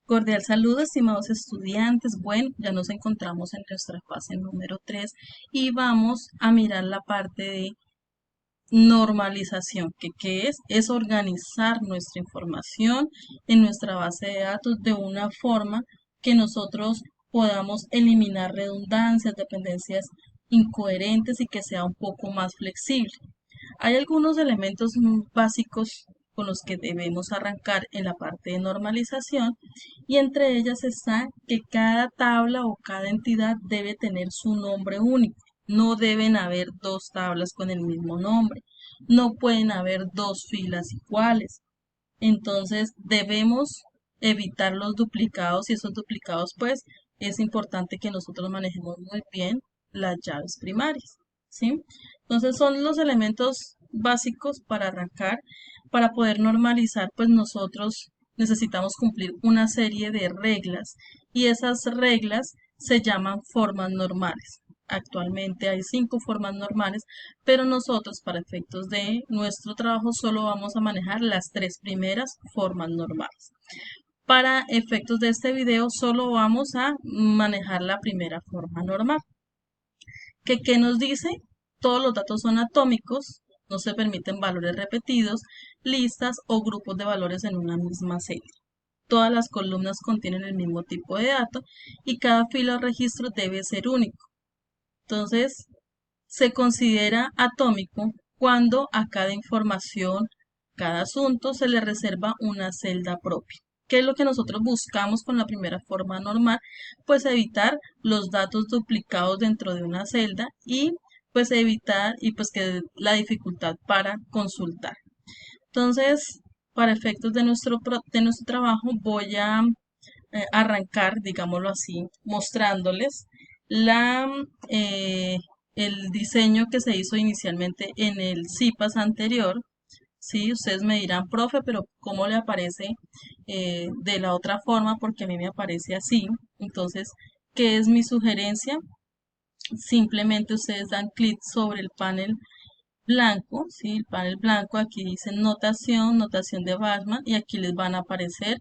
Cordial saludo, estimados estudiantes. Bueno, ya nos encontramos en nuestra fase número 3 y vamos a mirar la parte de normalización, que ¿qué es? Es organizar nuestra información en nuestra base de datos de una forma que nosotros podamos eliminar redundancias, dependencias incoherentes y que sea un poco más flexible. Hay algunos elementos básicos con los que debemos arrancar en la parte de normalización y entre ellas está que cada tabla o cada entidad debe tener su nombre único. No deben haber dos tablas con el mismo nombre. No pueden haber dos filas iguales. Entonces debemos evitar los duplicados y esos duplicados pues es importante que nosotros manejemos muy bien las llaves primarias, ¿sí? Entonces son los elementos básicos para arrancar, para poder normalizar pues nosotros necesitamos cumplir una serie de reglas y esas reglas se llaman formas normales. Actualmente hay 5 formas normales, pero nosotros para efectos de nuestro trabajo solo vamos a manejar las 3 primeras formas normales. Para efectos de este video solo vamos a manejar la primera forma normal. ¿Qué nos dice? Todos los datos son atómicos, no se permiten valores repetidos, listas o grupos de valores en una misma serie. Todas las columnas contienen el mismo tipo de dato y cada fila o registro debe ser único. Entonces, se considera atómico cuando a cada información, cada asunto se le reserva una celda propia. ¿Qué es lo que nosotros buscamos con la primera forma normal? Pues evitar los datos duplicados dentro de una celda y pues evitar y pues que la dificultad para consultar. Entonces, para efectos de nuestro trabajo voy a arrancar, digámoslo así, mostrándoles la, eh, el diseño que se hizo inicialmente en el CIPAS anterior. Sí, ustedes me dirán, profe, pero ¿cómo le aparece de la otra forma? Porque a mí me aparece así. Entonces, ¿qué es mi sugerencia? Simplemente ustedes dan clic sobre el panel blanco, ¿sí? El panel blanco, aquí dice notación, notación de Bachmann, y aquí les van a aparecer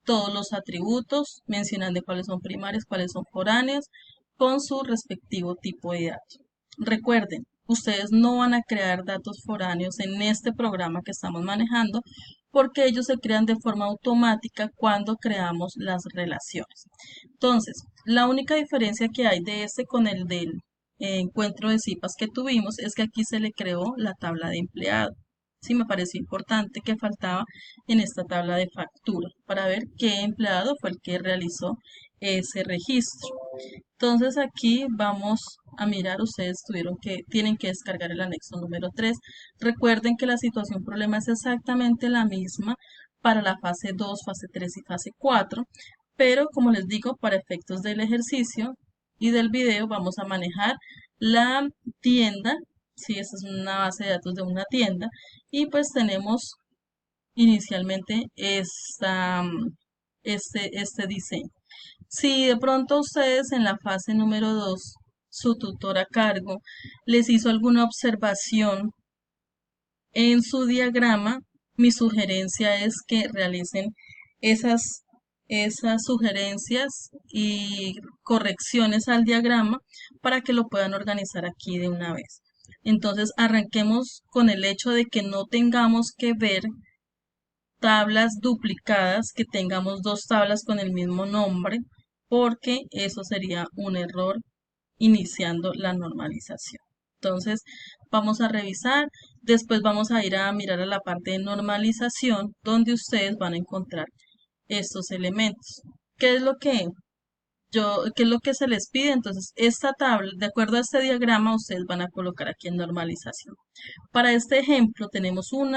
todos los atributos, mencionando cuáles son primarios, cuáles son foráneos, con su respectivo tipo de datos. Recuerden, ustedes no van a crear datos foráneos en este programa que estamos manejando, porque ellos se crean de forma automática cuando creamos las relaciones. Entonces, la única diferencia que hay de este con el del encuentro de cipas que tuvimos es que aquí se le creó la tabla de empleado. Sí, me pareció importante que faltaba en esta tabla de factura para ver qué empleado fue el que realizó ese registro. Entonces aquí vamos a mirar, ustedes tienen que descargar el anexo número 3. Recuerden que la situación problema es exactamente la misma para la fase 2, fase 3 y fase 4, pero como les digo, para efectos del ejercicio y del video vamos a manejar la tienda, si esta es una base de datos de una tienda, y pues tenemos inicialmente este diseño. Si de pronto ustedes en la fase número 2, su tutor a cargo, les hizo alguna observación en su diagrama, mi sugerencia es que realicen esas, esas sugerencias y correcciones al diagrama para que lo puedan organizar aquí de una vez. Entonces, arranquemos con el hecho de que no tengamos que ver tablas duplicadas, que tengamos dos tablas con el mismo nombre, porque eso sería un error iniciando la normalización. Entonces, vamos a revisar, después vamos a ir a mirar a la parte de normalización, donde ustedes van a encontrar estos elementos. ¿Qué es lo que qué es lo que se les pide? Entonces, esta tabla, de acuerdo a este diagrama, ustedes van a colocar aquí en normalización. Para este ejemplo tenemos 5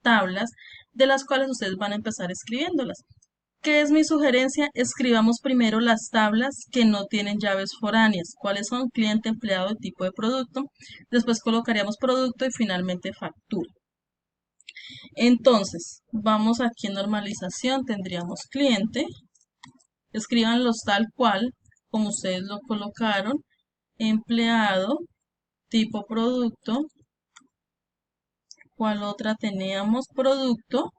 tablas de las cuales ustedes van a empezar escribiéndolas. ¿Qué es mi sugerencia? Escribamos primero las tablas que no tienen llaves foráneas. ¿Cuáles son? Cliente, empleado y tipo de producto. Después colocaríamos producto y finalmente factura. Entonces, vamos aquí en normalización, tendríamos cliente. Escríbanlos tal cual, como ustedes lo colocaron. Empleado, tipo producto. ¿Cuál otra teníamos? Producto.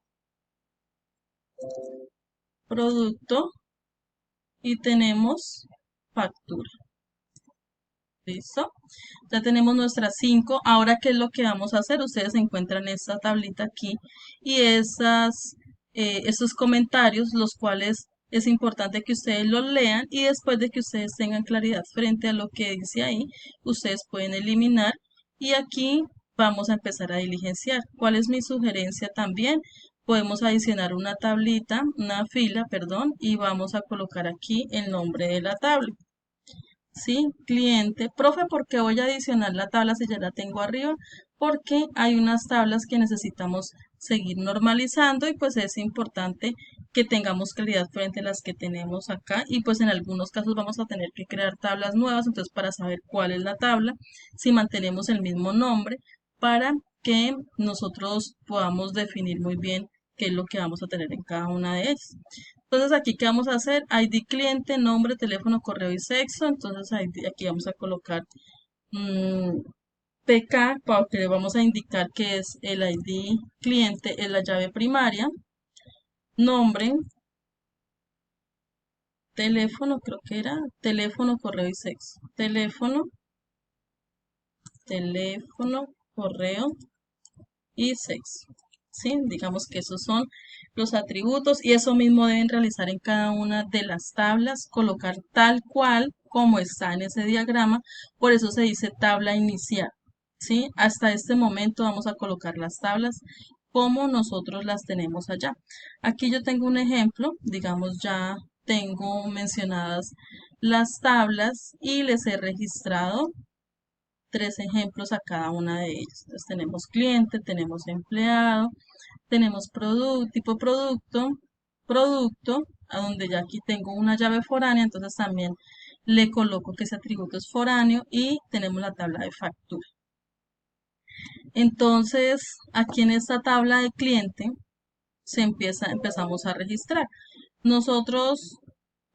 producto y tenemos factura. ¿Listo? Ya tenemos nuestras 5. Ahora, ¿qué es lo que vamos a hacer? Ustedes encuentran esta tablita aquí y esos comentarios, los cuales es importante que ustedes los lean y después de que ustedes tengan claridad frente a lo que dice ahí, ustedes pueden eliminar y aquí vamos a empezar a diligenciar. ¿Cuál es mi sugerencia también? Podemos adicionar una tablita, una fila, perdón, y vamos a colocar aquí el nombre de la tabla. Sí, cliente. Profe, ¿por qué voy a adicionar la tabla si ya la tengo arriba? Porque hay unas tablas que necesitamos seguir normalizando y pues es importante que tengamos claridad frente a las que tenemos acá y pues en algunos casos vamos a tener que crear tablas nuevas, entonces para saber cuál es la tabla, si mantenemos el mismo nombre, para que nosotros podamos definir muy bien qué es lo que vamos a tener en cada una de ellas. Entonces aquí, ¿qué vamos a hacer? ID cliente, nombre, teléfono, correo y sexo. Entonces aquí vamos a colocar PK, porque le vamos a indicar que es el ID cliente, es la llave primaria. Nombre, teléfono, creo que era, teléfono, correo y sexo. Teléfono, correo y sexo. ¿Sí? Digamos que esos son los atributos y eso mismo deben realizar en cada una de las tablas, colocar tal cual como está en ese diagrama, por eso se dice tabla inicial. ¿Sí? Hasta este momento vamos a colocar las tablas como nosotros las tenemos allá. Aquí yo tengo un ejemplo, digamos ya tengo mencionadas las tablas y les he registrado 3 ejemplos a cada una de ellas. Entonces tenemos cliente, tenemos empleado, tenemos tipo producto, a donde ya aquí tengo una llave foránea, entonces también le coloco que ese atributo es foráneo y tenemos la tabla de factura. Entonces, aquí en esta tabla de cliente empezamos a registrar. Nosotros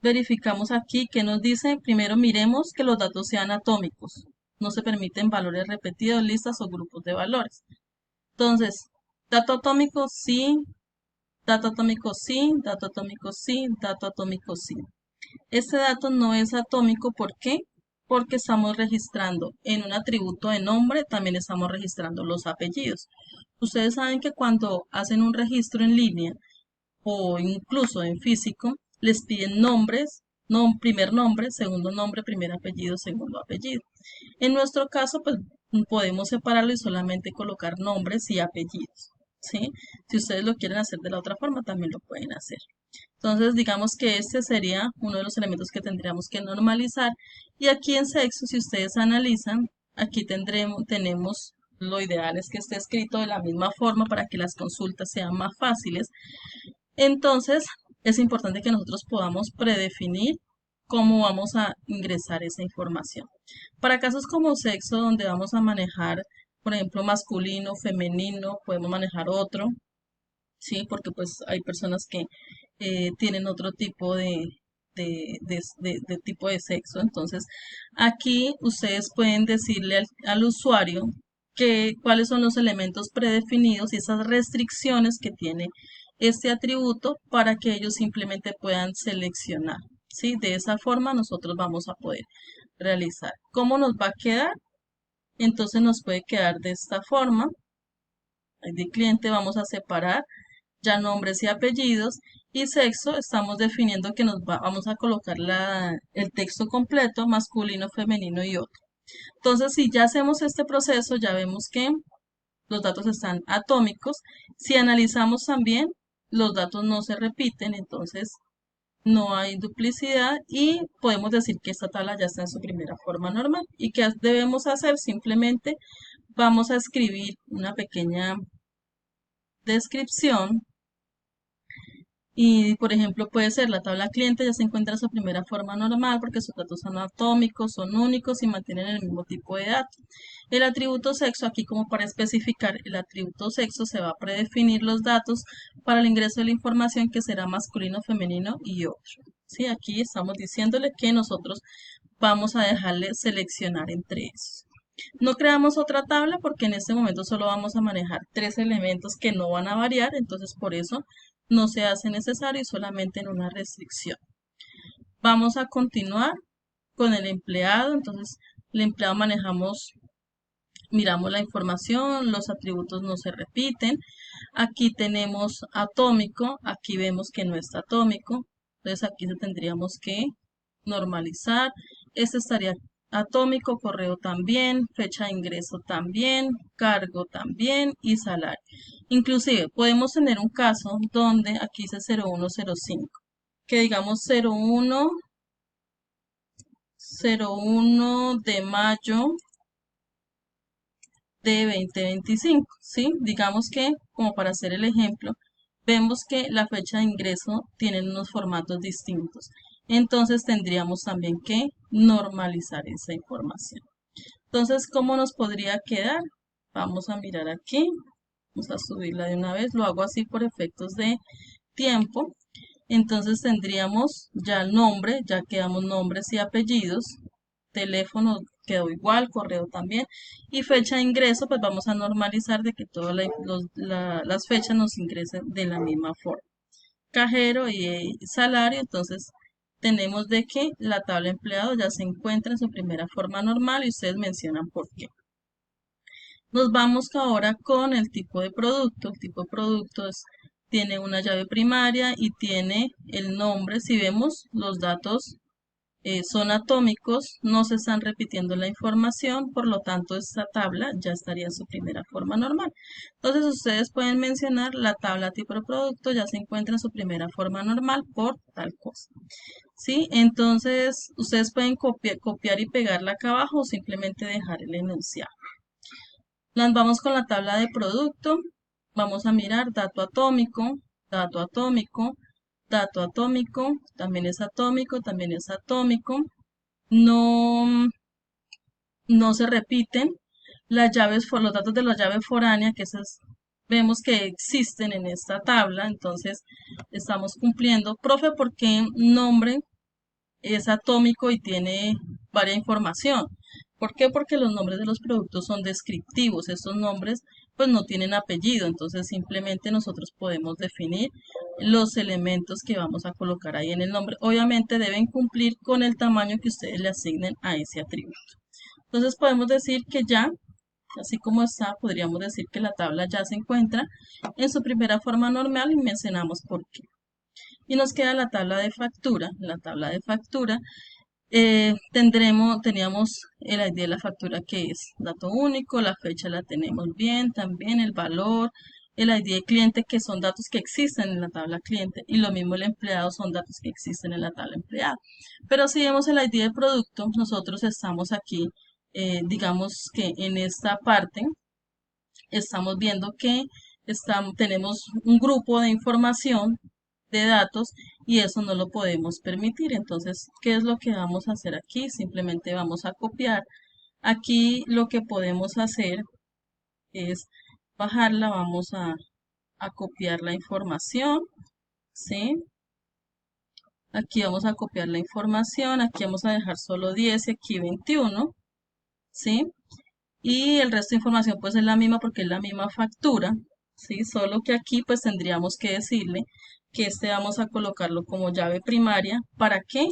verificamos aquí que nos dice, primero miremos que los datos sean atómicos. No se permiten valores repetidos, listas o grupos de valores. Entonces, dato atómico sí, dato atómico sí, dato atómico sí, dato atómico sí. Este dato no es atómico, ¿por qué? Porque estamos registrando en un atributo de nombre, también estamos registrando los apellidos. Ustedes saben que cuando hacen un registro en línea o incluso en físico, les piden nombres, primer nombre, primer apellido, segundo apellido. En nuestro caso, pues podemos separarlo y solamente colocar nombres y apellidos, ¿sí? Si ustedes lo quieren hacer de la otra forma, también lo pueden hacer. Entonces, digamos que este sería uno de los elementos que tendríamos que normalizar. Y aquí en sexo, si ustedes analizan, aquí tenemos, lo ideal es que esté escrito de la misma forma para que las consultas sean más fáciles. Entonces, es importante que nosotros podamos predefinir cómo vamos a ingresar esa información. Para casos como sexo, donde vamos a manejar, por ejemplo, masculino, femenino, podemos manejar otro, ¿sí? Porque pues hay personas que tienen otro tipo de tipo de sexo. Entonces, aquí ustedes pueden decirle al usuario cuáles son los elementos predefinidos y esas restricciones que tiene este atributo para que ellos simplemente puedan seleccionar. ¿Sí? De esa forma nosotros vamos a poder realizar. ¿Cómo nos va a quedar? Entonces nos puede quedar de esta forma. De cliente vamos a separar ya nombres y apellidos y sexo estamos definiendo que vamos a colocar el texto completo, masculino, femenino y otro. Entonces, si ya hacemos este proceso, ya vemos que los datos están atómicos. Si analizamos también, los datos no se repiten, entonces no hay duplicidad y podemos decir que esta tabla ya está en su primera forma normal. ¿Y qué debemos hacer? Simplemente vamos a escribir una pequeña descripción. Y, por ejemplo, puede ser la tabla cliente ya se encuentra en su primera forma normal porque sus datos son atómicos, son únicos y mantienen el mismo tipo de datos. El atributo sexo, aquí como para especificar, el atributo sexo se va a predefinir los datos para el ingreso de la información que será masculino, femenino y otro. ¿Sí? Aquí estamos diciéndole que nosotros vamos a dejarle seleccionar entre esos. No creamos otra tabla porque en este momento solo vamos a manejar 3 elementos que no van a variar, entonces por eso no se hace necesario y solamente en una restricción. Vamos a continuar con el empleado. Entonces, el empleado miramos la información, los atributos no se repiten. Aquí tenemos atómico, aquí vemos que no está atómico. Entonces, aquí tendríamos que normalizar. Este estaría atómico, correo también, fecha de ingreso también, cargo también y salario. Inclusive podemos tener un caso donde aquí dice 0105, que digamos 01 de mayo de 2025, ¿sí? Digamos que, como para hacer el ejemplo, vemos que la fecha de ingreso tiene unos formatos distintos. Entonces tendríamos también que normalizar esa información. Entonces, ¿cómo nos podría quedar? Vamos a mirar aquí. Vamos a subirla de una vez. Lo hago así por efectos de tiempo. Entonces tendríamos ya el nombre, ya quedamos nombres y apellidos. Teléfono quedó igual, correo también. Y fecha de ingreso, pues vamos a normalizar de que todas las fechas nos ingresen de la misma forma. Cajero y salario, entonces tenemos de que la tabla empleado ya se encuentra en su primera forma normal y ustedes mencionan por qué. Nos vamos ahora con el tipo de producto. El tipo de producto tiene una llave primaria y tiene el nombre. Si vemos, los datos son atómicos, no se están repitiendo la información, por lo tanto esta tabla ya estaría en su primera forma normal. Entonces ustedes pueden mencionar la tabla tipo de producto ya se encuentra en su primera forma normal por tal cosa. ¿Sí? Entonces ustedes pueden copiar y pegarla acá abajo o simplemente dejar el enunciado. Vamos con la tabla de producto. Vamos a mirar dato atómico, dato atómico, dato atómico, también es atómico, también es atómico. No, no se repiten. Las llaves, los datos de la llave foránea, que esas vemos que existen en esta tabla, entonces estamos cumpliendo. Profe, ¿por qué nombre es atómico y tiene varia información? ¿Por qué? Porque los nombres de los productos son descriptivos. Estos nombres pues no tienen apellido, entonces simplemente nosotros podemos definir los elementos que vamos a colocar ahí en el nombre. Obviamente deben cumplir con el tamaño que ustedes le asignen a ese atributo. Entonces podemos decir que ya, así como está, podríamos decir que la tabla ya se encuentra en su primera forma normal y mencionamos por qué. Y nos queda la tabla de factura. La tabla de factura teníamos el ID de la factura que es dato único, la fecha la tenemos bien, también el valor, el ID de cliente que son datos que existen en la tabla cliente y lo mismo el empleado son datos que existen en la tabla empleado. Pero si vemos el ID de producto, nosotros estamos aquí, digamos que en esta parte estamos viendo que tenemos un grupo de información de datos y eso no lo podemos permitir. Entonces, ¿qué es lo que vamos a hacer aquí? Simplemente vamos a copiar. Aquí lo que podemos hacer es bajarla, vamos a copiar la información, ¿sí? Aquí vamos a copiar la información, aquí vamos a dejar solo 10 y aquí 21, ¿sí? Y el resto de información pues es la misma porque es la misma factura, ¿sí? Solo que aquí pues tendríamos que decirle que este vamos a colocarlo como llave primaria. ¿Para qué?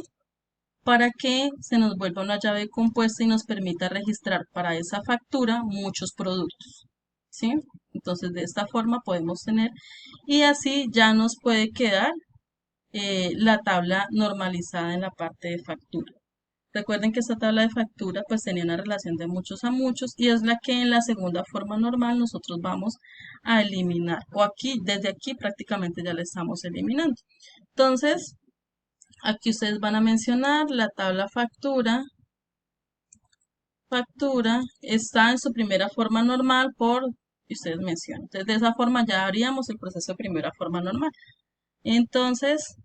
Para que se nos vuelva una llave compuesta y nos permita registrar para esa factura muchos productos, ¿sí? Entonces de esta forma podemos tener y así ya nos puede quedar la tabla normalizada en la parte de factura. Recuerden que esta tabla de factura pues tenía una relación de muchos a muchos y es la que en la segunda forma normal nosotros vamos a eliminar. O aquí, desde aquí prácticamente ya la estamos eliminando. Entonces, aquí ustedes van a mencionar la tabla factura. Factura está en su primera forma normal por, y ustedes mencionan. Entonces, de esa forma ya haríamos el proceso de primera forma normal. Entonces,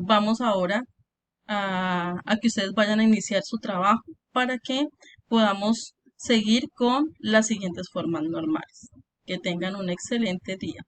vamos ahora a que ustedes vayan a iniciar su trabajo para que podamos seguir con las siguientes formas normales. Que tengan un excelente día.